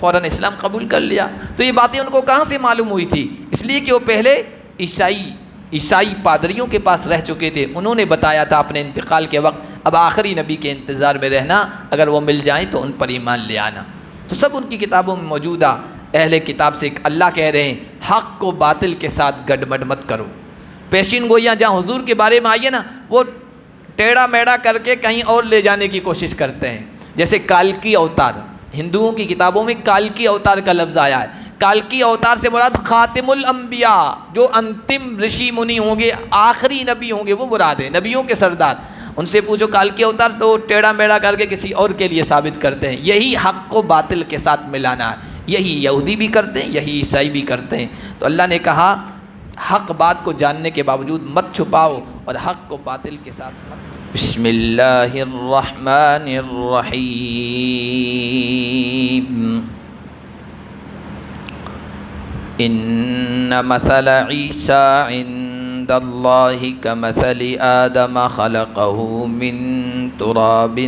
فوراً اسلام قبول کر لیا۔ تو یہ باتیں ان کو کہاں سے معلوم ہوئی تھی؟ اس لیے کہ وہ پہلے عیسائی پادریوں کے پاس رہ چکے تھے، انہوں نے بتایا تھا اپنے انتقال کے وقت، اب آخری نبی کے انتظار میں رہنا، اگر وہ مل جائیں تو ان پر ایمان لے آنا۔ تو سب ان کی کتابوں میں موجودہ اہل کتاب سے اللہ کہہ رہے ہیں حق کو باطل کے ساتھ گڈمڈ مت کرو۔ پیشین گوئیاں جہاں حضور کے بارے میں آئی ہے نا، وہ ٹیڑھا میڑھا کر کے کہیں اور لے جانے کی کوشش کرتے ہیں، جیسے کالکی اوتار، ہندوؤں کی کتابوں میں کالکی اوتار کا لفظ آیا ہے۔ کالکی اوتار سے مراد خاتم الانبیاء، جو انتم رشی منی ہوں گے، آخری نبی ہوں گے، وہ مراد ہے، نبیوں کے سردار۔ ان سے پوچھو کالکی اوتار، تو ٹیڑھا میڑھا کر کے کسی اور کے لیے ثابت کرتے ہیں۔ یہی حق کو باطل کے ساتھ ملانا ہے، یہی یہودی بھی کرتے ہیں، یہی عیسائی بھی کرتے ہیں۔ تو اللہ نے کہا حق بات کو جاننے کے باوجود مت چھپاؤ اور حق کو باطل کے ساتھ مت۔ بسم اللہ الرحمن الرحیم ان مثل عیسیٰ عند اللہ کمثل آدم خلقہ من تراب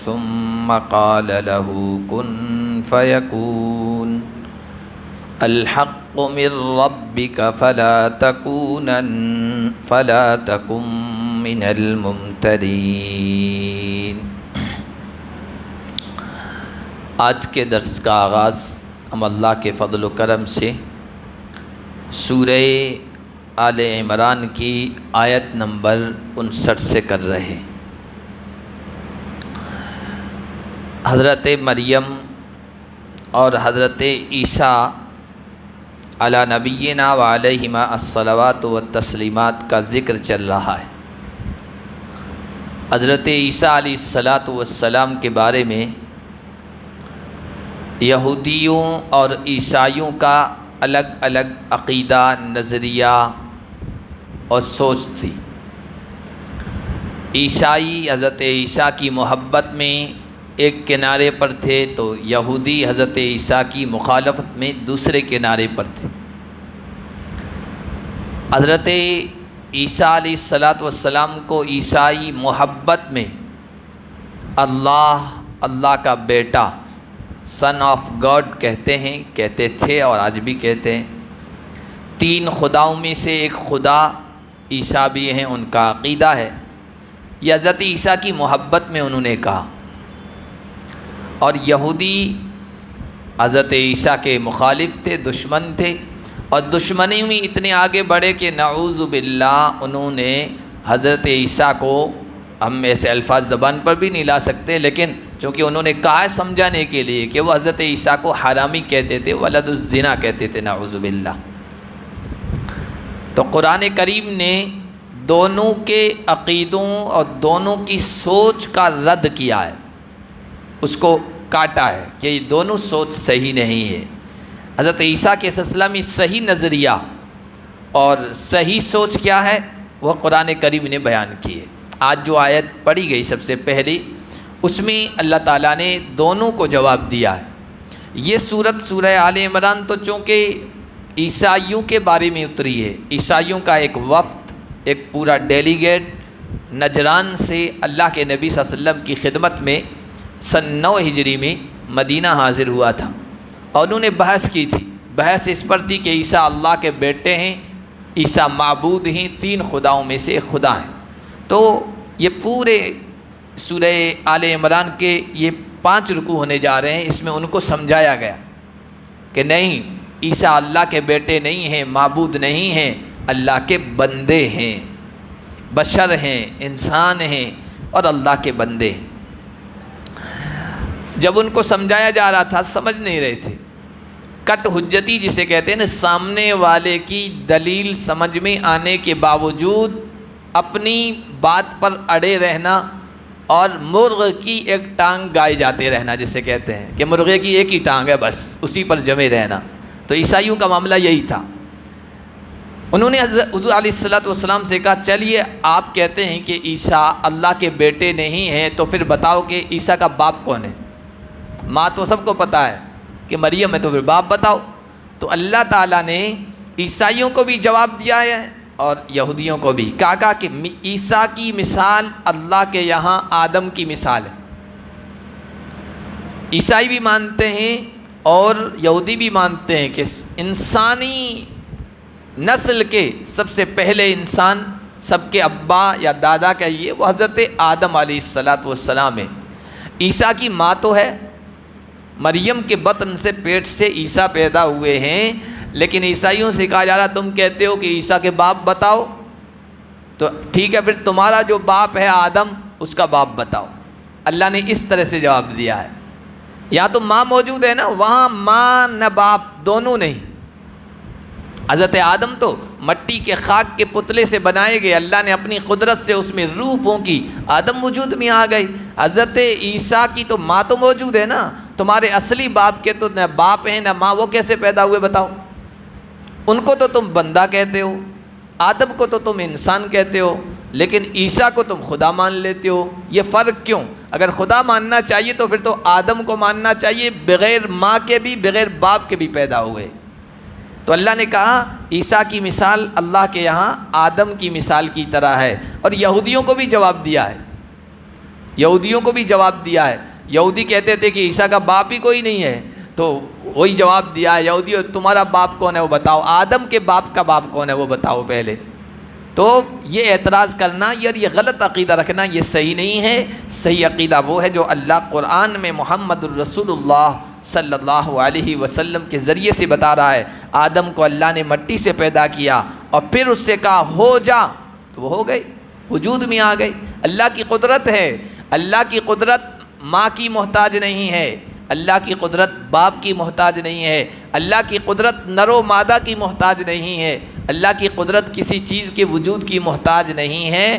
ثم قال له کن فیکون الحق من ربک فلا تکن من الممترین۔ آج کے درس کا آغاز ہم اللہ کے فضل و کرم سے سورہ آل عمران کی آیت نمبر 59 سے کر رہے ہیں۔ حضرت مریم اور حضرت عیسیٰ علی نبینا و علیہما الصلوات و التسلیمات کا ذکر چل رہا ہے۔ حضرت عیسیٰ علیہ الصلاۃ والسلام کے بارے میں یہودیوں اور عیسائیوں کا الگ الگ عقیدہ، نظریہ اور سوچ تھی۔ عیسائی حضرت عیسیٰ کی محبت میں ایک کنارے پر تھے، تو یہودی حضرت عیسیٰ کی مخالفت میں دوسرے کنارے پر تھے۔ حضرت عیسیٰ علیہ الصلاۃ والسلام کو عیسائی محبت میں اللہ کا بیٹا، سن آف گاڈ کہتے تھے اور آج بھی کہتے ہیں۔ تین خداؤں میں سے ایک خدا عیسیٰ بھی ہیں، ان کا عقیدہ ہے۔ یہ حضرت عیسیٰ کی محبت میں انہوں نے کہا، اور یہودی حضرت عیسیٰ کے مخالف تھے، دشمن تھے، اور دشمنی میں اتنے آگے بڑھے کہ نعوذ باللہ انہوں نے حضرت عیسیٰ کو، ہم ایسے الفاظ زبان پر بھی نہیں لا سکتے، لیکن چونکہ انہوں نے کہا ہے سمجھانے کے لیے کہ وہ حضرت عیسیٰ کو حرامی کہتے تھے، ولد الزنا کہتے تھے، نعوذ باللہ۔ تو قرآن کریم نے دونوں کے عقیدوں اور دونوں کی سوچ کا رد کیا ہے، اس کو کاٹا ہے کہ یہ دونوں سوچ صحیح نہیں ہے۔ حضرت عیسیٰ کے سلسلہ میں صحیح نظریہ اور صحیح سوچ کیا ہے وہ قرآن کریم نے بیان کی ہے۔ آج جو آیت پڑھی گئی سب سے پہلی، اس میں اللہ تعالیٰ نے دونوں کو جواب دیا ہے۔ یہ سورہ آل عمران تو چونکہ عیسائیوں کے بارے میں اتری ہے، عیسائیوں کا ایک وفد، ایک پورا ڈیلیگیٹ نجران سے اللہ کے نبی صلی اللہ علیہ وسلم کی خدمت میں سن 9 ہجری میں مدینہ حاضر ہوا تھا، اور انہوں نے بحث کی تھی۔ بحث اس پر تھی کہ عیسیٰ اللہ کے بیٹے ہیں، عیسیٰ معبود ہیں، 3 خداؤں میں سے ایک خدا ہیں۔ تو یہ پورے سورہ آل عمران کے یہ 5 رکوع ہونے جا رہے ہیں، اس میں ان کو سمجھایا گیا کہ نہیں، عیسیٰ اللہ کے بیٹے نہیں ہیں، معبود نہیں ہیں، اللہ کے بندے ہیں، بشر ہیں، انسان ہیں اور اللہ کے بندے ہیں۔ جب ان کو سمجھایا جا رہا تھا سمجھ نہیں رہے تھے۔ کٹ حجتی جسے کہتے ہیں نا، سامنے والے کی دلیل سمجھ میں آنے کے باوجود اپنی بات پر اڑے رہنا اور مرغ کی ایک ٹانگ گائے جاتے رہنا، جسے کہتے ہیں کہ مرغے کی ایک ہی ٹانگ ہے، بس اسی پر جمے رہنا۔ تو عیسائیوں کا معاملہ یہی تھا۔ انہوں نے حضور علیہ الصلوۃ والسلام سے کہا چلیے آپ کہتے ہیں کہ عیسیٰ اللہ کے بیٹے نہیں ہیں، تو پھر بتاؤ کہ عیسیٰ کا باپ کون ہے؟ ماں تو سب کو پتہ ہے کہ مریم ہے، تو پھر باپ بتاؤ۔ تو اللہ تعالیٰ نے عیسائیوں کو بھی جواب دیا ہے اور یہودیوں کو بھی کہا کہ عیسیٰ کی مثال اللہ کے یہاں آدم کی مثال ہے۔ عیسائی بھی مانتے ہیں اور یہودی بھی مانتے ہیں کہ انسانی نسل کے سب سے پہلے انسان سب کے ابا یا دادا کہیے وہ حضرت آدم علیہ السلام ہے۔ عیسیٰ کی ماں تو ہے، مریم کے بطن سے پیٹ سے عیسیٰ پیدا ہوئے ہیں، لیکن عیسائیوں سے کہا جا رہا تم کہتے ہو کہ عیسیٰ کے باپ بتاؤ، تو ٹھیک ہے پھر تمہارا جو باپ ہے آدم اس کا باپ بتاؤ۔ اللہ نے اس طرح سے جواب دیا ہے، یا تو ماں موجود ہے نا، وہاں ماں نہ باپ دونوں نہیں۔ حضرت آدم تو مٹی کے خاک کے پتلے سے بنائے گئے، اللہ نے اپنی قدرت سے اس میں روح پھونکی، آدم وجود میں آ گئی۔ حضرت عیسیٰ کی تو ماں تو موجود ہے نا، تمہارے اصلی باپ کے تو نہ باپ ہیں نہ ماں، وہ کیسے پیدا ہوئے بتاؤ؟ ان کو تو تم بندہ کہتے ہو، آدم کو تو تم انسان کہتے ہو، لیکن عیسیٰ کو تم خدا مان لیتے ہو، یہ فرق کیوں؟ اگر خدا ماننا چاہیے تو پھر تو آدم کو ماننا چاہیے، بغیر ماں کے بھی بغیر باپ کے بھی پیدا ہوئے۔ تو اللہ نے کہا عیسیٰ کی مثال اللہ کے یہاں آدم کی مثال کی طرح ہے، اور یہودیوں کو بھی جواب دیا ہے، یہودیوں کو بھی جواب دیا ہے۔ یہودی کہتے تھے کہ عیسیٰ کا باپ ہی کوئی نہیں ہے، تو وہی جواب دیا ہے یہودیوں، تمہارا باپ کون ہے وہ بتاؤ، آدم کے باپ کا باپ کون ہے وہ بتاؤ پہلے۔ تو یہ اعتراض کرنا یا یہ غلط عقیدہ رکھنا یہ صحیح نہیں ہے۔ صحیح عقیدہ وہ ہے جو اللہ قرآن میں محمد الرسول اللہ صلی اللہ علیہ وسلم کے ذریعے سے بتا رہا ہے۔ آدم کو اللہ نے مٹی سے پیدا کیا اور پھر اس سے کہا ہو جا، تو وہ ہو گئی، وجود میں آ گئی۔ اللہ کی قدرت ہے، اللہ کی قدرت ماں کی محتاج نہیں ہے، اللہ کی قدرت باپ کی محتاج نہیں ہے، اللہ کی قدرت نر و مادہ کی محتاج نہیں ہے، اللہ کی قدرت کسی چیز کے وجود کی محتاج نہیں ہے۔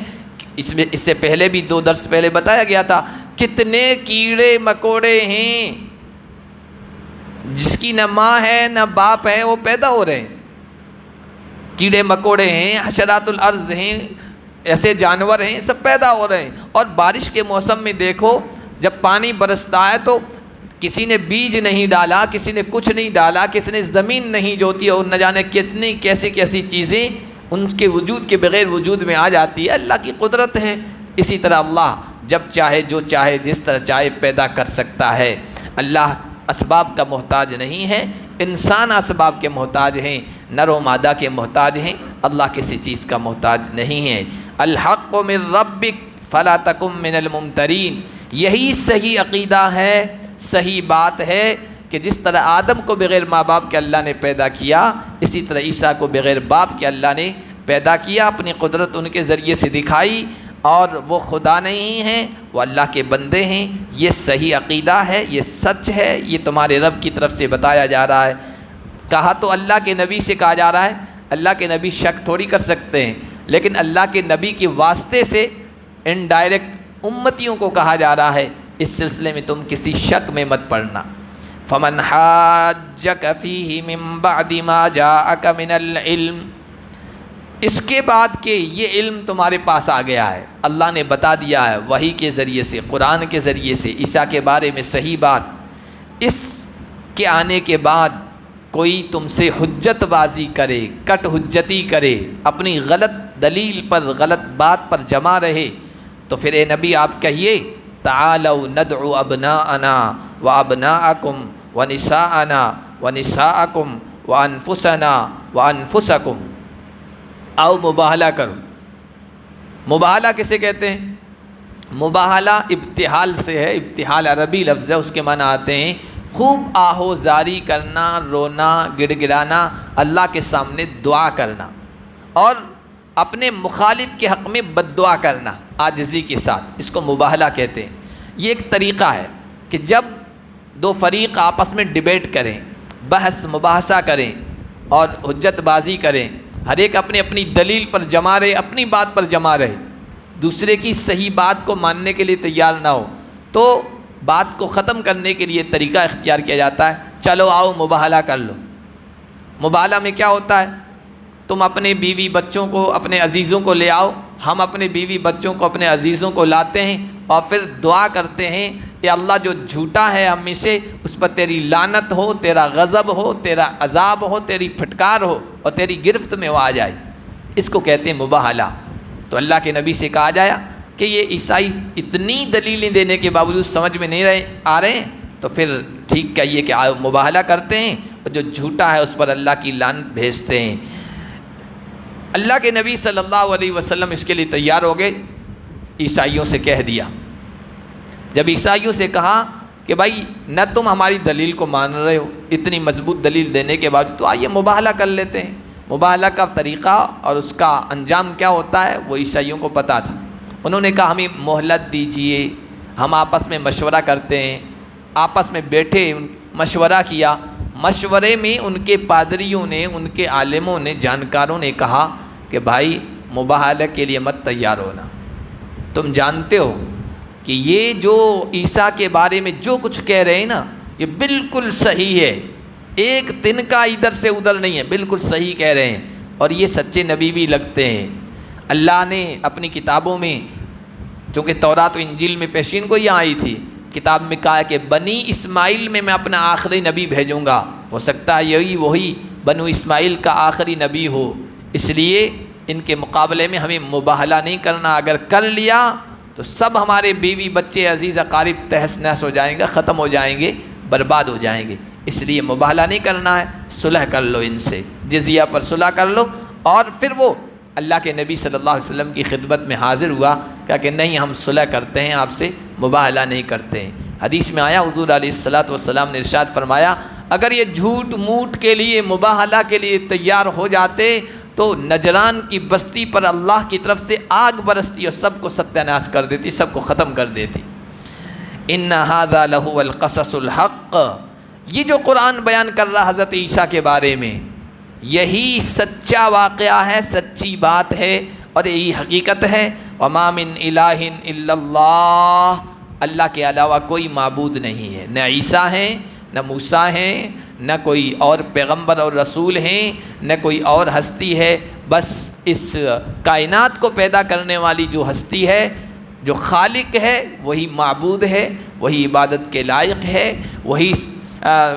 اس سے پہلے بھی 2 درس پہلے بتایا گیا تھا، کتنے کیڑے مکوڑے ہیں جس کی نہ ماں ہے نہ باپ ہے، وہ پیدا ہو رہے ہیں۔ کیڑے مکوڑے ہیں، حشرات الارض ہیں، ایسے جانور ہیں، سب پیدا ہو رہے ہیں۔ اور بارش کے موسم میں دیکھو جب پانی برستا ہے تو کسی نے بیج نہیں ڈالا، کسی نے کچھ نہیں ڈالا، کسی نے زمین نہیں جوتی، اور نہ جانے کتنی کیسی چیزیں ان کے وجود کے بغیر وجود میں آ جاتی ہے۔ اللہ کی قدرت ہے۔ اسی طرح اللہ جب چاہے جو چاہے جس طرح چاہے پیدا کر سکتا ہے۔ اللہ اسباب کا محتاج نہیں ہے، انسان اسباب کے محتاج ہیں، نر و مادہ کے محتاج ہیں، اللہ کسی چیز کا محتاج نہیں ہے۔ الحق من ربک فلا تکن من الممترین، یہی صحیح عقیدہ ہے، صحیح بات ہے کہ جس طرح آدم کو بغیر ماں باپ کے اللہ نے پیدا کیا، اسی طرح عیسیٰ کو بغیر باپ کے اللہ نے پیدا کیا، اپنی قدرت ان کے ذریعے سے دکھائی، اور وہ خدا نہیں ہیں، وہ اللہ کے بندے ہیں۔ یہ صحیح عقیدہ ہے، یہ سچ ہے، یہ تمہارے رب کی طرف سے بتایا جا رہا ہے۔ کہا تو اللہ کے نبی سے کہا جا رہا ہے، اللہ کے نبی شک تھوڑی کر سکتے ہیں، لیکن اللہ کے نبی کے واسطے سے انڈائریکٹ امتیوں کو کہا جا رہا ہے، اس سلسلے میں تم کسی شک میں مت پڑنا۔ فمن حاجک فیہ من بعد ما جاءک من العلم، اس کے بعد کہ یہ علم تمہارے پاس آ گیا ہے، اللہ نے بتا دیا ہے وحی کے ذریعے سے، قرآن کے ذریعے سے عیسیٰ کے بارے میں صحیح بات، اس کے آنے کے بعد کوئی تم سے حجت بازی کرے، کٹ حجتی کرے، اپنی غلط دلیل پر غلط بات پر جمع رہے، تو پھر اے نبی آپ کہیے تعالوا ندعو ابناءنا وابناءکم ونساءنا ونساءکم وانفسنا وانفسکم، آؤ مباہلہ کرو۔ مباہلہ کسے کہتے ہیں؟ مباہلہ ابتحال سے ہے، ابتحال عربی لفظ ہے، اس کے معنی آتے ہیں خوب آہو زاری کرنا، رونا، گڑ گڑانا، اللہ کے سامنے دعا کرنا، اور اپنے مخالف کے حق میں بد دعا کرنا عاجزی کے ساتھ، اس کو مباہلہ کہتے ہیں۔ یہ ایک طریقہ ہے کہ جب 2 فریق آپس میں ڈیبیٹ کریں، بحث مباحثہ کریں اور حجت بازی کریں، ہر ایک اپنی اپنی دلیل پر جمع رہے، اپنی بات پر جمع رہے، دوسرے کی صحیح بات کو ماننے کے لیے تیار نہ ہو، تو بات کو ختم کرنے کے لیے طریقہ اختیار کیا جاتا ہے، چلو آؤ مباہلہ کر لو۔ مباہلہ میں کیا ہوتا ہے؟ تم اپنے بیوی بچوں کو، اپنے عزیزوں کو لے آؤ، ہم اپنے بیوی بچوں کو، اپنے عزیزوں کو لاتے ہیں، اور پھر دعا کرتے ہیں کہ اللہ جو جھوٹا ہے ہم میں سے، اس پر تیری لعنت ہو، تیرا غضب ہو، تیرا عذاب ہو، تیری پھٹکار ہو، اور تیری گرفت میں وہ آ جائے۔ اس کو کہتے ہیں مباہلہ۔ تو اللہ کے نبی سے کہا جایا کہ یہ عیسائی اتنی دلیلیں دینے کے باوجود سمجھ میں نہیں آ رہے ہیں، تو پھر ٹھیک کہیے کہ مباہلہ کرتے ہیں، اور جو جھوٹا ہے اس پر اللہ کی لعنت بھیجتے ہیں۔ اللہ کے نبی صلی اللہ علیہ وسلم اس کے لیے تیار ہو گئے، عیسائیوں سے کہہ دیا۔ جب عیسائیوں سے کہا کہ بھائی نہ تم ہماری دلیل کو مان رہے ہو، اتنی مضبوط دلیل دینے کے بعد تو آئیے مباہلہ کر لیتے ہیں۔ مباہلہ کا طریقہ اور اس کا انجام کیا ہوتا ہے وہ عیسائیوں کو پتہ تھا۔ انہوں نے کہا ہمیں مہلت دیجئے، ہم آپس میں مشورہ کرتے ہیں۔ آپس میں بیٹھے، مشورہ کیا۔ مشورے میں ان کے پادریوں نے، ان کے عالموں نے، جانکاروں نے کہا کہ بھائی مباہلہ کے لیے مت تیار ہونا، تم جانتے ہو کہ یہ جو عیسیٰ کے بارے میں جو کچھ کہہ رہے ہیں نا یہ بالکل صحیح ہے، ایک تنکا ادھر سے ادھر نہیں ہے، بالکل صحیح کہہ رہے ہیں، اور یہ سچے نبی بھی لگتے ہیں۔ اللہ نے اپنی کتابوں میں، چونکہ تورات و انجیل میں پیشین کو یہ آئی تھی، کتاب میں کہا ہے کہ بنی اسماعیل میں اپنا آخری نبی بھیجوں گا، ہو سکتا ہے یہی وہی بنو اسماعیل کا آخری نبی ہو، اس لیے ان کے مقابلے میں ہمیں مباہلہ نہیں کرنا، اگر کر لیا تو سب ہمارے بیوی بچے عزیز اقارب تہس نہس ہو جائیں گے، ختم ہو جائیں گے، برباد ہو جائیں گے، اس لیے مباہلہ نہیں کرنا ہے، صلح کر لو ان سے، جزیہ پر صلح کر لو۔ اور پھر وہ اللہ کے نبی صلی اللہ علیہ وسلم کی خدمت میں حاضر ہوا، کہا کہ نہیں ہم صلح کرتے ہیں، آپ سے مباہلہ نہیں کرتے ہیں۔ حدیث میں آیا حضور علیہ الصلوۃ نے ارشاد فرمایا اگر یہ جھوٹ موٹ کے لیے، مباہلہ کے لیے تیار ہو جاتے تو نجران کی بستی پر اللہ کی طرف سے آگ برستی اور سب کو ستیہ ناش کر دیتی، سب کو ختم کر دیتی۔ ان ھذا لہو القصص الحق، یہ جو قرآن بیان کر رہا حضرت عیسیٰ کے بارے میں یہی سچا واقعہ ہے، سچی بات ہے، اور یہی حقیقت ہے۔ وما من الہ الا اللہ، اللہ کے علاوہ کوئی معبود نہیں ہے، نہ عیسیٰ ہیں، نہ موسیٰ ہیں، نہ کوئی اور پیغمبر اور رسول ہیں، نہ کوئی اور ہستی ہے، بس اس کائنات کو پیدا کرنے والی جو ہستی ہے، جو خالق ہے، وہی معبود ہے، وہی عبادت کے لائق ہے، وہی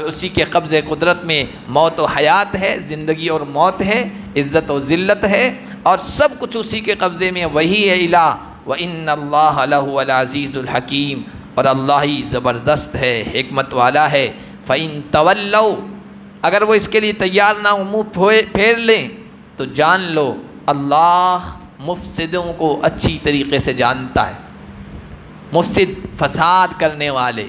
اسی کے قبض قدرت میں موت و حیات ہے، زندگی اور موت ہے، عزت و ذلت ہے، اور سب کچھ اسی کے قبضے میں، وہی ہے الہ۔ وَإِنَّ اللَّهَ لَهُوَ الْعَزِيزُ الْحَكِيمُ، اور اللہ ہی زبردست ہے، حکمت والا ہے۔ فَإِن تَوَلَّوْا، اگر وہ اس کے لیے تیار نہ ہو، منہ پھیر لیں، تو جان لو اللہ مفسدوں کو اچھی طریقے سے جانتا ہے۔ مفسد، فساد کرنے والے،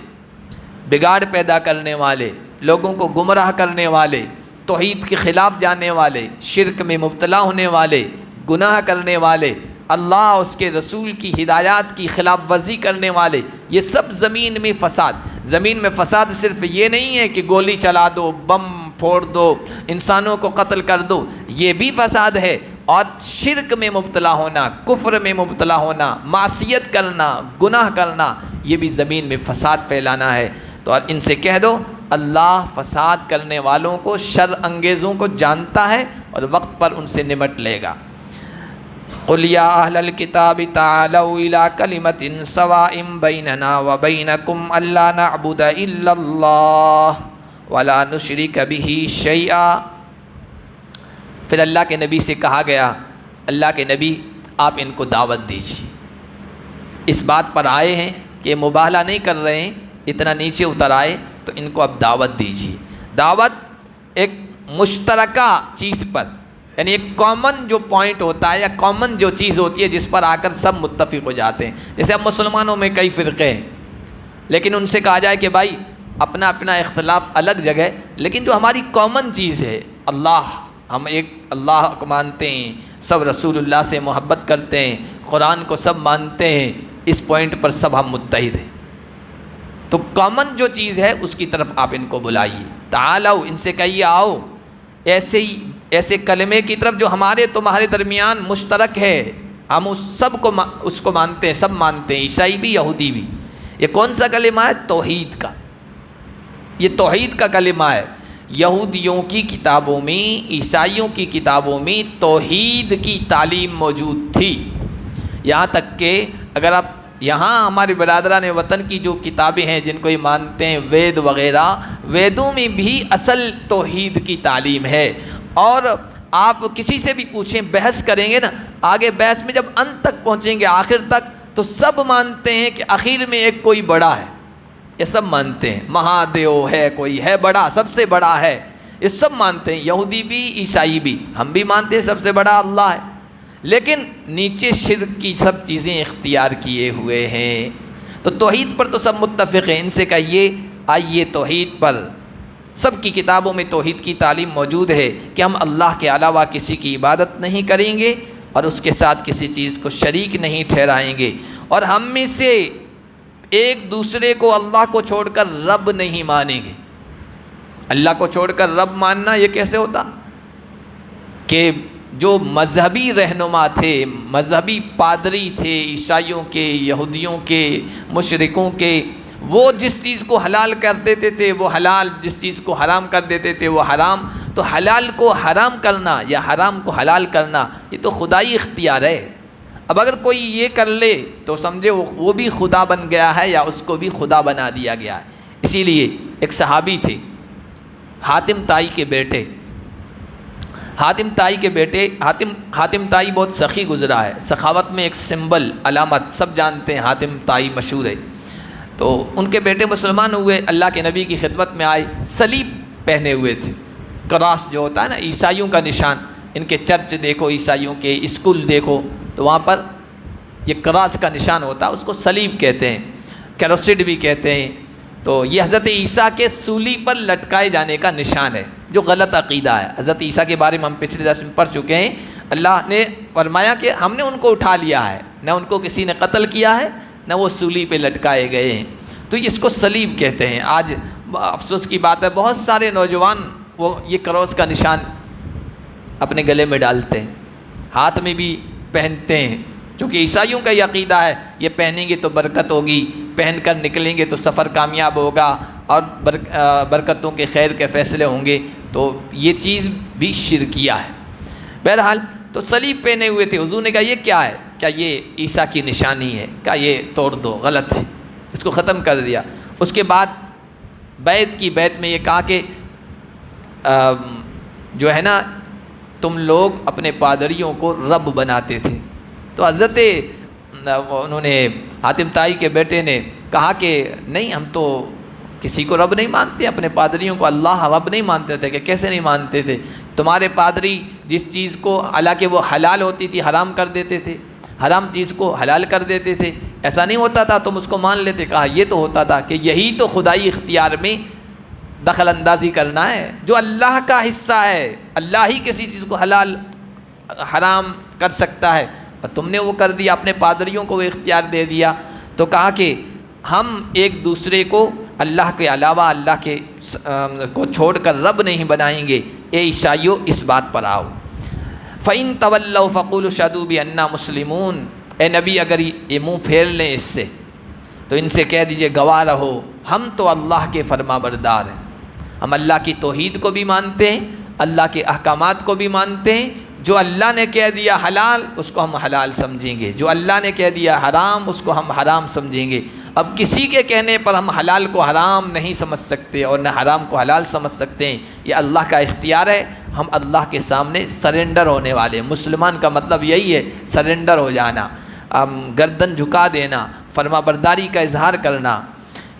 بگاڑ پیدا کرنے والے، لوگوں کو گمراہ کرنے والے، توحید کے خلاف جانے والے، شرک میں مبتلا ہونے والے، گناہ کرنے والے، اللہ اس کے رسول کی ہدایات کی خلاف ورزی کرنے والے، یہ سب زمین میں فساد۔ زمین میں فساد صرف یہ نہیں ہے کہ گولی چلا دو، بم پھوڑ دو، انسانوں کو قتل کر دو، یہ بھی فساد ہے، اور شرک میں مبتلا ہونا، کفر میں مبتلا ہونا، معصیت کرنا، گناہ کرنا، یہ بھی زمین میں فساد پھیلانا ہے۔ تو ان سے کہہ دو اللہ فساد کرنے والوں کو، شر انگیزوں کو جانتا ہے، اور وقت پر ان سے نمٹ لے گا۔ قُلْ يَا أَهْلَ الْكِتَابِ تَعَالَوْا إِلَىٰ كَلِمَةٍ سَوَاءٍ بَيْنَنَا وَبَيْنَكُمْ أَلَّا نَعْبُدَ إِلَّا اللَّهَ وَلَا نُشْرِكَ بِهِ شَيْئًا۔ پھر اللہ کے نبی سے کہا گیا اللہ کے نبی آپ ان کو دعوت دیجیے، اس بات پر آئے ہیں کہ مباہلہ نہیں کر رہے ہیں، اتنا نیچے اتر آئے تو ان کو اب دعوت دیجیے۔ دعوت ایک مشترکہ چیز پر، یعنی ایک کامن جو پوائنٹ ہوتا ہے یا کامن جو چیز ہوتی ہے جس پر آ کر سب متفق ہو جاتے ہیں۔ جیسے اب مسلمانوں میں کئی فرقے ہیں، لیکن ان سے کہا جائے کہ بھائی اپنا اپنا اختلاف الگ جگہ، لیکن جو ہماری کامن چیز ہے اللہ، ہم ایک اللہ کو مانتے ہیں، سب رسول اللہ سے محبت کرتے ہیں، قرآن کو سب مانتے ہیں، اس پوائنٹ پر سب ہم متحد ہیں۔ تو کامن جو چیز ہے اس کی طرف آپ ان کو بلائیے۔ تعالو، ان سے کہیے آؤ ایسے کلمے کی طرف جو ہمارے تمہارے درمیان مشترک ہے، ہم اس کو مانتے ہیں، سب مانتے ہیں، عیسائی بھی یہودی بھی۔ یہ کون سا کلمہ ہے؟ توحید کا، یہ توحید کا کلمہ ہے۔ یہودیوں کی کتابوں میں، عیسائیوں کی کتابوں میں توحید کی تعلیم موجود تھی، یہاں تک کہ اگر آپ یہاں ہمارے برادران وطن کی جو کتابیں ہیں جن کو یہ مانتے ہیں، وید وغیرہ، ویدوں میں بھی اصل توحید کی تعلیم ہے۔ اور آپ کسی سے بھی پوچھیں، بحث کریں گے نا، آگے بحث میں جب انت تک پہنچیں گے، آخر تک، تو سب مانتے ہیں کہ آخر میں ایک کوئی بڑا ہے، یہ سب مانتے ہیں، مہادیو ہے، کوئی ہے بڑا، سب سے بڑا ہے، یہ سب مانتے ہیں، یہودی بھی عیسائی بھی، ہم بھی مانتے ہیں سب سے بڑا اللہ ہے، لیکن نیچے شرک کی سب چیزیں اختیار کیے ہوئے ہیں۔ تو توحید پر تو سب متفق ہیں، ان سے کہیے آئیے توحید پر، سب کی کتابوں میں توحید کی تعلیم موجود ہے کہ ہم اللہ کے علاوہ کسی کی عبادت نہیں کریں گے اور اس کے ساتھ کسی چیز کو شریک نہیں ٹھہرائیں گے، اور ہم میں سے ایک دوسرے کو اللہ کو چھوڑ کر رب نہیں مانیں گے۔ اللہ کو چھوڑ کر رب ماننا یہ کیسے ہوتا کہ جو مذہبی رہنما تھے، مذہبی پادری تھے، عیسائیوں کے، یہودیوں کے، مشرکوں کے، وہ جس چیز کو حلال کر دیتے تھے وہ حلال، جس چیز کو حرام کر دیتے تھے وہ حرام، تو حلال کو حرام کرنا یا حرام کو حلال کرنا یہ تو خدائی اختیار ہے۔ اب اگر کوئی یہ کر لے تو سمجھے وہ بھی خدا بن گیا ہے یا اس کو بھی خدا بنا دیا گیا ہے۔ اسی لیے ایک صحابی تھے، حاتم طائی کے بیٹے، حاتم طائی بہت سخی گزرا ہے، سخاوت میں ایک سمبل، علامت، سب جانتے ہیں، حاتم طائی مشہور ہے۔ تو ان کے بیٹے مسلمان ہوئے، اللہ کے نبی کی خدمت میں آئے، صلیب پہنے ہوئے تھے، کراس جو ہوتا ہے نا عیسائیوں کا نشان، ان کے چرچ دیکھو، عیسائیوں کے اسکول دیکھو تو وہاں پر یہ کراس کا نشان ہوتا ہے، اس کو صلیب کہتے ہیں، کیروسڈ بھی کہتے ہیں۔ تو یہ حضرت عیسیٰ کے سولی پر لٹکائے جانے کا نشان ہے، جو غلط عقیدہ ہے۔ حضرت عیسیٰ کے بارے میں ہم پچھلے درس میں پڑھ چکے ہیں، اللہ نے فرمایا کہ ہم نے ان کو اٹھا لیا ہے، نہ ان کو کسی نے قتل کیا ہے نہ وہ سولی پہ لٹکائے گئے ہیں، تو اس کو صلیب کہتے ہیں۔ آج افسوس کی بات ہے بہت سارے نوجوان وہ یہ کراس کا نشان اپنے گلے میں ڈالتے ہیں، ہاتھ میں بھی پہنتے ہیں، چونکہ عیسائیوں کا یہ عقیدہ ہے یہ پہنیں گے تو برکت ہوگی، پہن کر نکلیں گے تو سفر کامیاب ہوگا اور برکتوں کے خیر کے فیصلے ہوں گے، تو یہ چیز بھی شرکیہ ہے۔ بہرحال تو صلیب پہنے ہوئے تھے، حضور نے کہا یہ کیا ہے؟ کیا یہ عیسیٰ کی نشانی ہے؟ کہا یہ توڑ دو، غلط ہے، اس کو ختم کر دیا۔ اس کے بعد بیعت میں یہ کہا کہ جو ہے نا تم لوگ اپنے پادریوں کو رب بناتے تھے، تو حضرت انہوں نے حاتم طائی کے بیٹے نے کہا کہ نہیں، ہم تو کسی کو رب نہیں مانتے، اپنے پادریوں کو اللہ رب نہیں مانتے تھے۔ کہ کیسے نہیں مانتے تھے؟ تمہارے پادری جس چیز کو حالانکہ وہ حلال ہوتی تھی حرام کر دیتے تھے، حرام چیز کو حلال کر دیتے تھے، ایسا نہیں ہوتا تھا تم اس کو مان لیتے؟ کہا یہ تو ہوتا تھا کہ یہی تو خدائی اختیار میں دخل اندازی کرنا ہے، جو اللہ کا حصہ ہے، اللہ ہی کسی چیز کو حلال حرام کر سکتا ہے، اور تم نے وہ کر دیا، اپنے پادریوں کو وہ اختیار دے دیا۔ تو کہا کہ ہم ایک دوسرے کو اللہ کے علاوہ اللہ کے کو چھوڑ کر رب نہیں بنائیں گے۔ اے عیسائیو اس بات پر آؤ۔ فَإِن تَوَلَّوْا فَقُولُوا اشْهَدُوا بِأَنَّا مُسْلِمُونَ، اے نبی اگر یہ منہ پھیر لیں اس سے تو ان سے کہہ دیجئے گواہ رہو ہم تو اللہ کے فرما بردار ہیں، ہم اللہ کی توحید کو بھی مانتے ہیں، اللہ کے احکامات کو بھی مانتے ہیں، جو اللہ نے کہہ دیا حلال اس کو ہم حلال سمجھیں گے، جو اللہ نے کہہ دیا حرام اس کو ہم حرام سمجھیں گے۔ اب کسی کے کہنے پر ہم حلال کو حرام نہیں سمجھ سکتے اور نہ حرام کو حلال سمجھ سکتے ہیں، یہ اللہ کا اختیار ہے۔ ہم اللہ کے سامنے سرنڈر ہونے والے، مسلمان کا مطلب یہی ہے، سرنڈر ہو جانا، گردن جھکا دینا، فرما برداری کا اظہار کرنا۔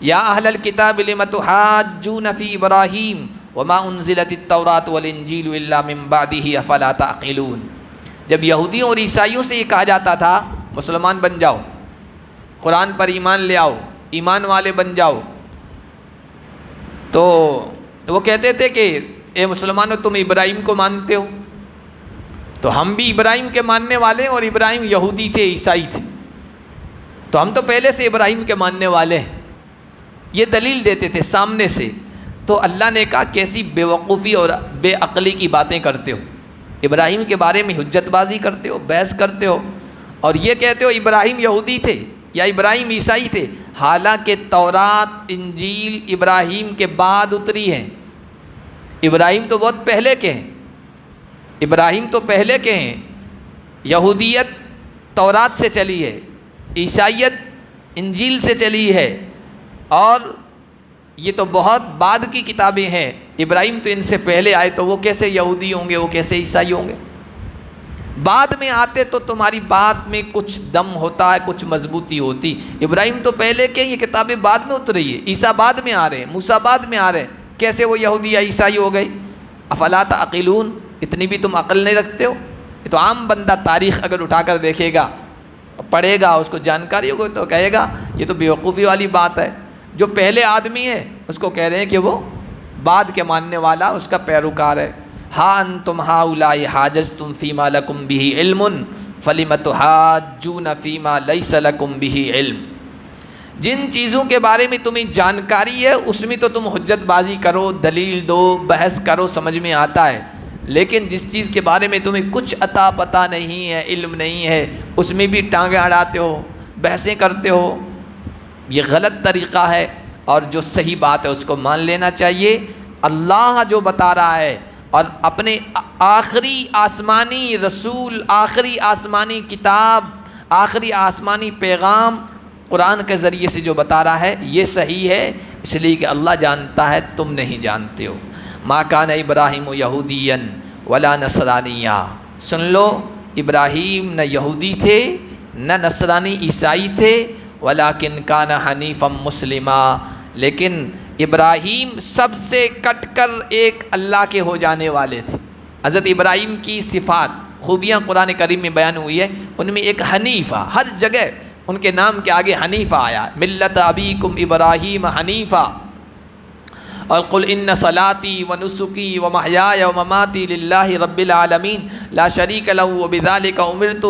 یا اہل الکتاب لم تحاجون فی ابراہیم وما انزلت التوراۃ والانجیل الا من بعدہ افلا تعقلون۔ جب یہودیوں اور عیسائیوں سے یہ کہا جاتا تھا مسلمان بن جاؤ، قرآن پر ایمان لے آؤ، ایمان والے بن جاؤ، تو وہ کہتے تھے کہ اے مسلمانوں تم ابراہیم کو مانتے ہو، تو ہم بھی ابراہیم کے ماننے والے ہیں، اور ابراہیم یہودی تھے، عیسائی تھے، تو ہم تو پہلے سے ابراہیم کے ماننے والے ہیں، یہ دلیل دیتے تھے سامنے سے۔ تو اللہ نے کہا کیسی بے وقوفی اور بے عقلی کی باتیں کرتے ہو، ابراہیم کے بارے میں حجت بازی کرتے ہو، بحث کرتے ہو، اور یہ کہتے ہو ابراہیم یہودی تھے یا ابراہیم عیسائی تھے، حالانکہ تورات انجیل ابراہیم کے بعد اتری ہیں، ابراہیم تو بہت پہلے کے ہیں، ابراہیم تو پہلے کے ہیں، یہودیت تورات سے چلی ہے، عیسائیت انجیل سے چلی ہے، اور یہ تو بہت بعد کی کتابیں ہیں، ابراہیم تو ان سے پہلے آئے، تو وہ کیسے یہودی ہوں گے، وہ کیسے عیسائی ہوں گے؟ بعد میں آتے تو تمہاری بات میں کچھ دم ہوتا ہے، کچھ مضبوطی ہوتی۔ ابراہیم تو پہلے کے، یہ کتابیں بعد میں اتری ہے، عیسیٰ بعد میں آ رہے ہیں، موسیٰ بعد میں آ رہے ہیں، کیسے وہ یہودی یا عیسائی ہو گئے؟ افلا تعقلون، اتنی بھی تم عقل نہیں رکھتے ہو؟ یہ تو عام بندہ تاریخ اگر اٹھا کر دیکھے گا، پڑھے گا، اس کو جانکاری ہوگی تو کہے گا یہ تو بیوقوفی والی بات ہے۔ جو پہلے آدمی ہے اس کو کہہ رہے ہیں کہ وہ بعد کے ماننے والا، اس کا پیروکار ہے۔ ہاں انتم ہؤلاء حاججتم فیما لکم بہ علم فلم تحاجون فیما لیس لکم بہ علم۔ جن چیزوں کے بارے میں تمہیں جانکاری ہے اس میں تو تم حجت بازی کرو، دلیل دو، بحث کرو، سمجھ میں آتا ہے، لیکن جس چیز کے بارے میں تمہیں کچھ عطا پتہ نہیں ہے، علم نہیں ہے، اس میں بھی ٹانگیں اڑاتے ہو، بحثیں کرتے ہو۔ یہ غلط طریقہ ہے، اور جو صحیح بات ہے اس کو مان لینا چاہیے۔ اللہ جو بتا رہا ہے اور اپنے آخری آسمانی رسول، آخری آسمانی کتاب، آخری آسمانی پیغام قرآن کے ذریعے سے جو بتا رہا ہے یہ صحیح ہے، اس لیے کہ اللہ جانتا ہے، تم نہیں جانتے ہو۔ ما کان ابراہیم یہودیا ولا نصرانیا، سن لو ابراہیم نہ یہودی تھے نہ نصرانی عیسائی تھے، ولیکن کان حنیفا مسلما، لیکن ابراہیم سب سے کٹ کر ایک اللہ کے ہو جانے والے تھے۔ حضرت ابراہیم کی صفات، خوبیاں قرآن کریم میں بیان ہوئی ہے، ان میں ایک حنیفہ، ہر جگہ ان کے نام کے آگے حنیفہ آیا، ملت ابیکم ابراہیم حنیفہ، اور قل ان صلاتی و نسکی و محیای و مماتی للہ رب العالمین لا شریک لہ وبذالک امرت،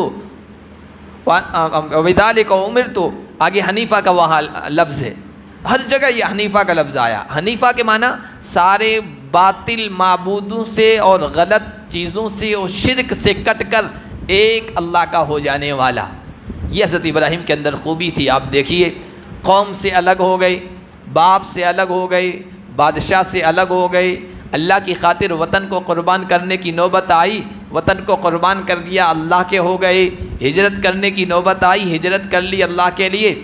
آگے حنیفہ کا وہاں لفظ ہے، ہر جگہ یہ حنیفہ کا لفظ آیا۔ حنیفہ کے معنی سارے باطل معبودوں سے اور غلط چیزوں سے اور شرک سے کٹ کر ایک اللہ کا ہو جانے والا۔ یہ حضرت ابراہیم کے اندر خوبی تھی۔ آپ دیکھیے، قوم سے الگ ہو گئے، باپ سے الگ ہو گئے، بادشاہ سے الگ ہو گئے، اللہ کی خاطر وطن کو قربان کرنے کی نوبت آئی، وطن کو قربان کر دیا، اللہ کے ہو گئے۔ ہجرت کرنے کی نوبت آئی، ہجرت کر لی اللہ کے لیے،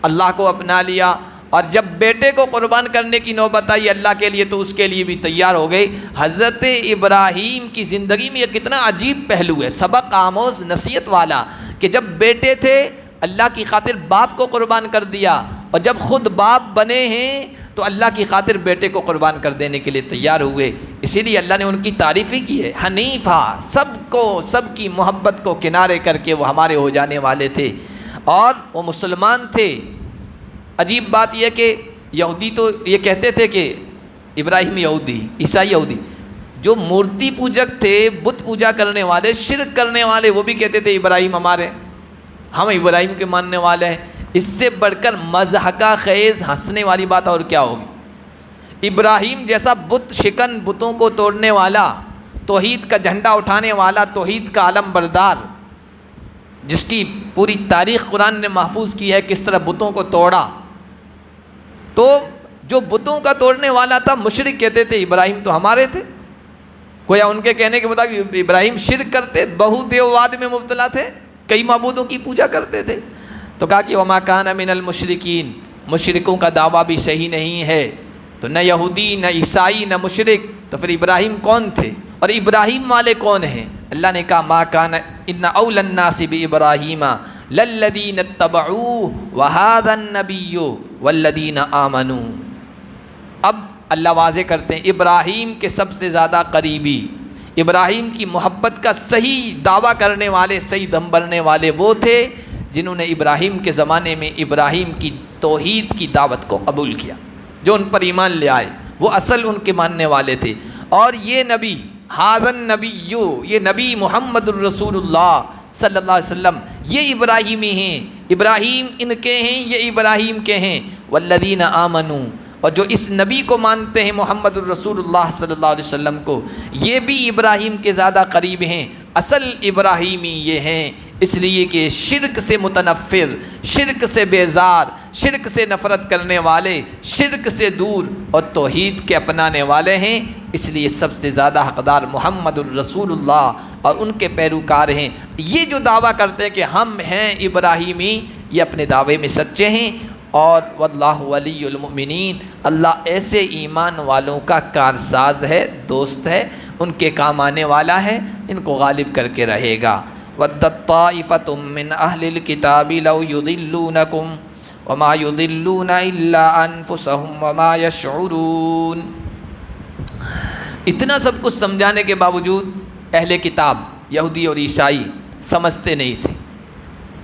اللہ کو اپنا لیا۔ اور جب بیٹے کو قربان کرنے کی نوبت آئی اللہ کے لیے تو اس کے لیے بھی تیار ہو گئی۔ حضرت ابراہیم کی زندگی میں یہ کتنا عجیب پہلو ہے، سبق آموز، نصیحت والا، کہ جب بیٹے تھے اللہ کی خاطر باپ کو قربان کر دیا، اور جب خود باپ بنے ہیں تو اللہ کی خاطر بیٹے کو قربان کر دینے کے لیے تیار ہوئے۔ اسی لیے اللہ نے ان کی تعریف ہی کی ہے، حنیفہ، سب کو، سب کی محبت کو کنارے کر کے وہ ہمارے ہو جانے والے تھے، اور وہ مسلمان تھے۔ عجیب بات یہ کہ یہودی تو یہ کہتے تھے کہ ابراہیم یہودی، عیسائی یہودی، جو مورتی پوجک تھے، بت پوجا کرنے والے، شرک کرنے والے، وہ بھی کہتے تھے ابراہیم ہمارے، ہم ابراہیم کے ماننے والے ہیں۔ اس سے بڑھ کر مضحکہ خیز ہنسنے والی بات اور کیا ہوگی؟ ابراہیم جیسا بت شکن، بتوں کو توڑنے والا، توحید کا جھنڈا اٹھانے والا، توحید کا علم بردار، جس کی پوری تاریخ قرآن نے محفوظ کی ہے، کس طرح بتوں کو توڑا۔ تو جو بتوں کا توڑنے والا تھا، مشرک کہتے تھے ابراہیم تو ہمارے تھے، گویا ان کے کہنے کے مطابق ابراہیم شرک کرتے، بہو دیوواد میں مبتلا تھے، کئی معبودوں کی پوجا کرتے تھے۔ تو کہا کہ وما کان من المشرکین، مشرکوں کا دعویٰ بھی صحیح نہیں ہے، تو نہ یہودی، نہ عیسائی، نہ مشرک، تو پھر ابراہیم کون تھے اور ابراہیم والے کون ہیں؟ اللہ نے کہا ما کان ان اولی الناس بابراہیم للذین اتبعوہ وہذا النبی والذین آمنوا۔ اب اللہ واضح کرتے ہیں ابراہیم کے سب سے زیادہ قریبی، ابراہیم کی محبت کا صحیح دعویٰ کرنے والے، صحیح دم بھرنے والے وہ تھے جنہوں نے ابراہیم کے زمانے میں ابراہیم کی توحید کی دعوت کو قبول کیا، جو ان پر ایمان لے آئے، وہ اصل ان کے ماننے والے تھے۔ اور یہ نبی، ھذا النبی، یہ نبی محمد الرسول اللہ صلی اللہ علیہ وسلم، یہ ابراہیمی ہیں، ابراہیم ان کے ہیں، یہ ابراہیم کے ہیں۔ والذین آمنوا، اور جو اس نبی کو مانتے ہیں محمد الرسول اللہ صلی اللہ علیہ وسلم کو، یہ بھی ابراہیم کے زیادہ قریب ہیں۔ اصل ابراہیمی یہ ہیں، اس لیے کہ شرک سے متنفر، شرک سے بیزار، شرک سے نفرت کرنے والے، شرک سے دور اور توحید کے اپنانے والے ہیں، اس لیے سب سے زیادہ حقدار محمد الرسول اللہ اور ان کے پیروکار ہیں۔ یہ جو دعویٰ کرتے ہیں کہ ہم ہیں ابراہیمی، یہ اپنے دعوے میں سچے ہیں، اور واللہ ولی المؤمنین، اللہ ایسے ایمان والوں کا کارساز ہے، دوست ہے، ان کے کام آنے والا ہے، ان کو غالب کر کے رہے گا۔ وَدَّتْ طَائِفَةٌ مِّنْ أَهْلِ الْكِتَابِ لَوْ يُضِلُّونَكُمْ وَمَا يُضِلُّونَ إِلَّا أَنفُسَهُمْ وَمَا يَشْعُرُونَ۔ اتنا سب کچھ سمجھانے کے باوجود اہل کتاب یہودی اور عیسائی سمجھتے نہیں تھے،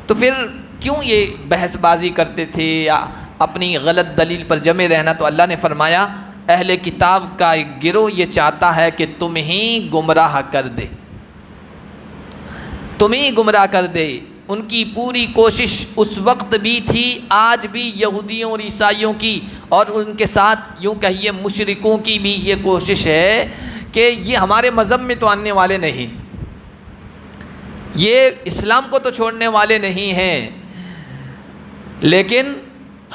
تو پھر کیوں یہ بحث بازی کرتے تھے یا اپنی غلط دلیل پر جمے رہنا؟ تو اللہ نے فرمایا اہل کتاب کا ایک گروہ یہ چاہتا ہے کہ تمہیں گمراہ کر دے، تمہیں گمراہ کر دے۔ ان کی پوری کوشش اس وقت بھی تھی، آج بھی یہودیوں اور عیسائیوں کی اور ان کے ساتھ یوں کہیے مشرکوں کی بھی یہ کوشش ہے کہ یہ ہمارے مذہب میں تو آنے والے نہیں، یہ اسلام کو تو چھوڑنے والے نہیں ہیں، لیکن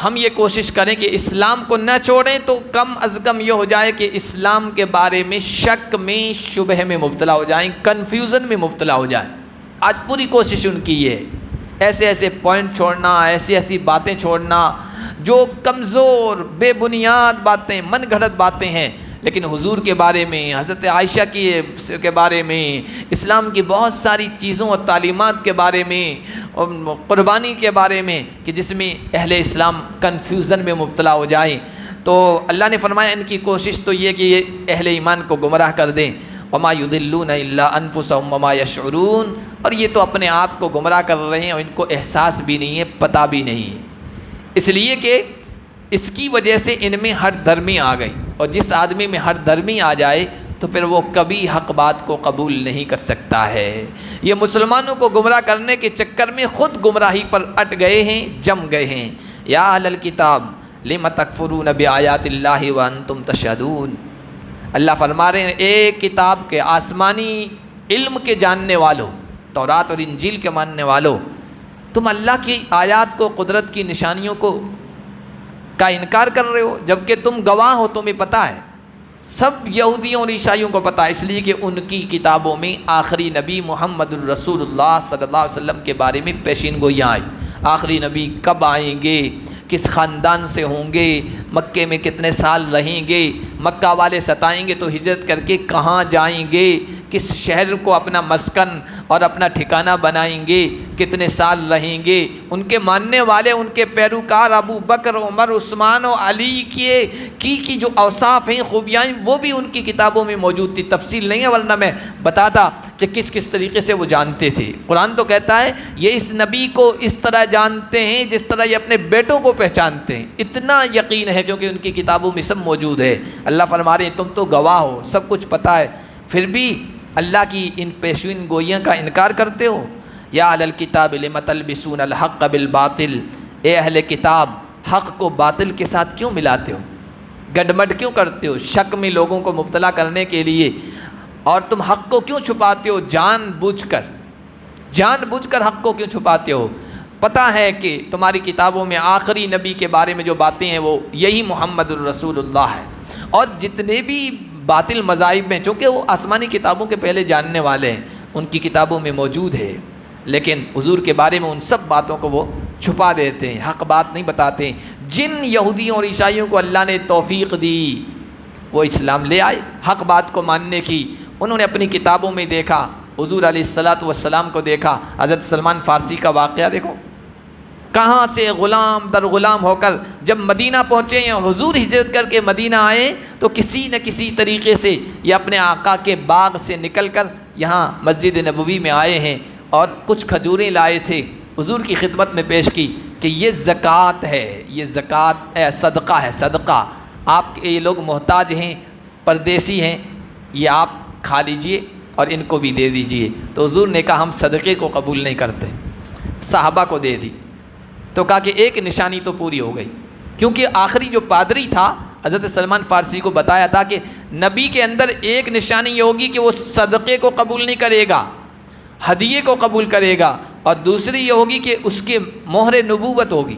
ہم یہ کوشش کریں کہ اسلام کو نہ چھوڑیں تو کم از کم یہ ہو جائے کہ اسلام کے بارے میں شک میں شبہ میں مبتلا ہو جائیں، کنفیوژن میں مبتلا ہو جائیں۔ آج پوری کوشش ان کی ہے ایسے ایسے پوائنٹ چھوڑنا، ایسی ایسی باتیں چھوڑنا جو کمزور بے بنیاد باتیں، من گھڑت باتیں ہیں، لیکن حضور کے بارے میں، حضرت عائشہ کے بارے میں، اسلام کی بہت ساری چیزوں اور تعلیمات کے بارے میں، قربانی کے بارے میں، کہ جس میں اہل اسلام کنفیوژن میں مبتلا ہو جائیں۔ تو اللہ نے فرمایا ان کی کوشش تو یہ کہ یہ اہل ایمان کو گمراہ کر دیں۔ وما يضلون الا انفسهم وما يشعرون، اور یہ تو اپنے آپ کو گمراہ کر رہے ہیں اور ان کو احساس بھی نہیں ہے، پتہ بھی نہیں ہے، اس لیے کہ اس کی وجہ سے ان میں ہر درمی آ گئی، اور جس آدمی میں ہر درمی آ جائے تو پھر وہ کبھی حق بات کو قبول نہیں کر سکتا ہے۔ یہ مسلمانوں کو گمراہ کرنے کے چکر میں خود گمراہی پر اٹ گئے ہیں، جم گئے ہیں۔ یا اہل الکتاب لم تکفرون بآیات اللہ وانتم تشہدون، اللہ فرما رہے ہیں ایک کتاب کے آسمانی علم کے جاننے والوں، تورات اور انجیل کے ماننے والوں، تم اللہ کی آیات کو، قدرت کی نشانیوں کو کا انکار کر رہے ہو، جبکہ تم گواہ ہو، تمہیں پتہ ہے، سب یہودیوں اور عیسائیوں کو پتہ ہے، اس لیے کہ ان کی کتابوں میں آخری نبی محمد الرسول اللہ صلی اللہ علیہ وسلم کے بارے میں پیشین گوئیاں آئی۔ آخری نبی کب آئیں گے، کس خاندان سے ہوں گے، مکے میں کتنے سال رہیں گے، مکہ والے ستائیں گے تو ہجرت کر کے کہاں جائیں گے، کس شہر کو اپنا مسکن اور اپنا ٹھکانہ بنائیں گے، کتنے سال رہیں گے۔ ان کے ماننے والے، ان کے پیروکار ابو بکر، عمر، عثمان و علی کی جو اوصاف ہیں، خوبیاں ہیں، وہ بھی ان کی کتابوں میں موجود تھی۔ تفصیل نہیں ہے ورنہ میں بتاتا کہ کس کس طریقے سے وہ جانتے تھے۔ قرآن تو کہتا ہے یہ اس نبی کو اس طرح جانتے ہیں جس طرح یہ اپنے بیٹوں کو پہچانتے ہیں، اتنا یقین ہے کیونکہ ان کی کتابوں میں سب موجود ہے۔ اللہ فرما رہے ہیں تم تو گواہ ہو، سب کچھ پتہ ہے، پھر بھی اللہ کی ان پیشین گوئیاں کا انکار کرتے ہو۔ یا اہل الکتاب لم تلبسون الحق بالباطل، اے اہل کتاب حق کو باطل کے ساتھ کیوں ملاتے ہو، گڈمڈ کیوں کرتے ہو، شک میں لوگوں کو مبتلا کرنے کے لیے، اور تم حق کو کیوں چھپاتے ہو، جان بوجھ کر حق کو کیوں چھپاتے ہو؟ پتہ ہے کہ تمہاری کتابوں میں آخری نبی کے بارے میں جو باتیں ہیں وہ یہی محمد الرسول اللہ ہے، اور جتنے بھی باطل مذاہب میں، چونکہ وہ آسمانی کتابوں کے پہلے جاننے والے ہیں، ان کی کتابوں میں موجود ہے، لیکن حضور کے بارے میں ان سب باتوں کو وہ چھپا دیتے ہیں، حق بات نہیں بتاتے ہیں۔ جن یہودیوں اور عیسائیوں کو اللہ نے توفیق دی وہ اسلام لے آئے، حق بات کو ماننے کی، انہوں نے اپنی کتابوں میں دیکھا، حضور علیہ الصلاۃ والسلام کو دیکھا۔ حضرت سلمان فارسی کا واقعہ دیکھو، کہاں سے غلام در غلام ہو کر جب مدینہ پہنچے ہیں، حضور ہجرت کر کے مدینہ آئے تو کسی نہ کسی طریقے سے یہ اپنے آقا کے باغ سے نکل کر یہاں مسجد نبوی میں آئے ہیں، اور کچھ کھجوریں لائے تھے، حضور کی خدمت میں پیش کی کہ یہ زکوٰۃ ہے، یہ زکوٰۃ صدقہ ہے، صدقہ، آپ یہ لوگ محتاج ہیں، پردیسی ہیں، یہ آپ کھا لیجئے اور ان کو بھی دے دیجئے۔ تو حضور نے کہا ہم صدقے کو قبول نہیں کرتے، صحابہ کو دے دی، تو کہا کہ ایک نشانی تو پوری ہو گئی، کیونکہ آخری جو پادری تھا حضرت سلمان فارسی کو بتایا تھا کہ نبی کے اندر ایک نشانی یہ ہوگی کہ وہ صدقے کو قبول نہیں کرے گا، ہدیے کو قبول کرے گا، اور دوسری یہ ہوگی کہ اس کے مہر نبوت ہوگی۔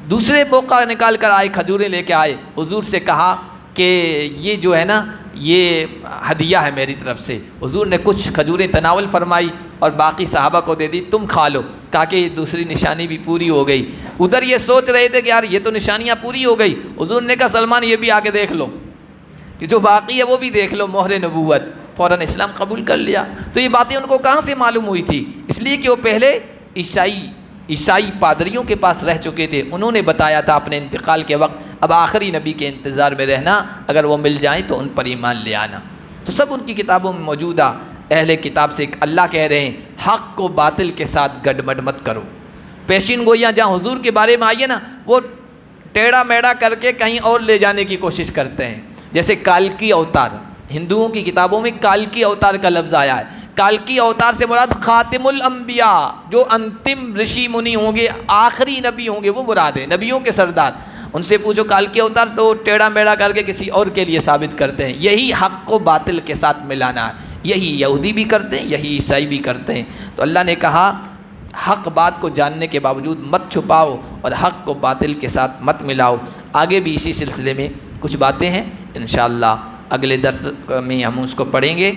دوسرے موقع نکال کر آئے، کھجوریں لے کے آئے، حضور سے کہا کہ یہ جو ہے نا یہ ہدیہ ہے میری طرف سے۔ حضور نے کچھ کھجوریں تناول فرمائی اور باقی صحابہ کو دے دی، تم کھا لو، کہا کہ دوسری نشانی بھی پوری ہو گئی. ادھر یہ سوچ رہے تھے کہ یار یہ تو نشانیاں پوری ہو گئی. حضور نے کہا سلمان یہ بھی آگے دیکھ لو کہ جو باقی ہے وہ بھی دیکھ لو, مہر نبوت. فوراً اسلام قبول کر لیا. تو یہ باتیں ان کو کہاں سے معلوم ہوئی تھی؟ اس لیے کہ وہ پہلے عیسائی پادریوں کے پاس رہ چکے تھے, انہوں نے بتایا تھا اپنے انتقال کے وقت اب آخری نبی کے انتظار میں رہنا, اگر وہ مل جائیں تو ان پر ایمان لے آنا. تو سب ان کی کتابوں میں موجودہ. اہل کتاب سے اللہ کہہ رہے ہیں حق کو باطل کے ساتھ گڈمڈ مت کرو. پیشین گوئیاں جہاں حضور کے بارے میں آئی ہے نا, وہ ٹیڑھا میڑا کر کے کہیں اور لے جانے کی کوشش کرتے ہیں. جیسے کالکی اوتار, ہندوؤں کی کتابوں میں کالکی اوتار کا لفظ آیا ہے. کالکی اوتار سے مراد خاتم الانبیاء, جو انتم رشی منی ہوں گے, آخری نبی ہوں گے, وہ مراد ہے, نبیوں کے سردار. ان سے پوچھو کالکی اوتار تو ٹیڑھا میڑا کر کے کسی اور کے لیے ثابت کرتے ہیں. یہی حق کو باطل کے ساتھ ملانا ہے. یہی یہودی بھی کرتے ہیں, یہی عیسائی بھی کرتے ہیں. تو اللہ نے کہا حق بات کو جاننے کے باوجود مت چھپاؤ اور حق کو باطل کے ساتھ مت ملاؤ. آگے بھی اسی سلسلے میں کچھ باتیں ہیں, انشاءاللہ اگلے درس میں ہم اس کو پڑھیں گے.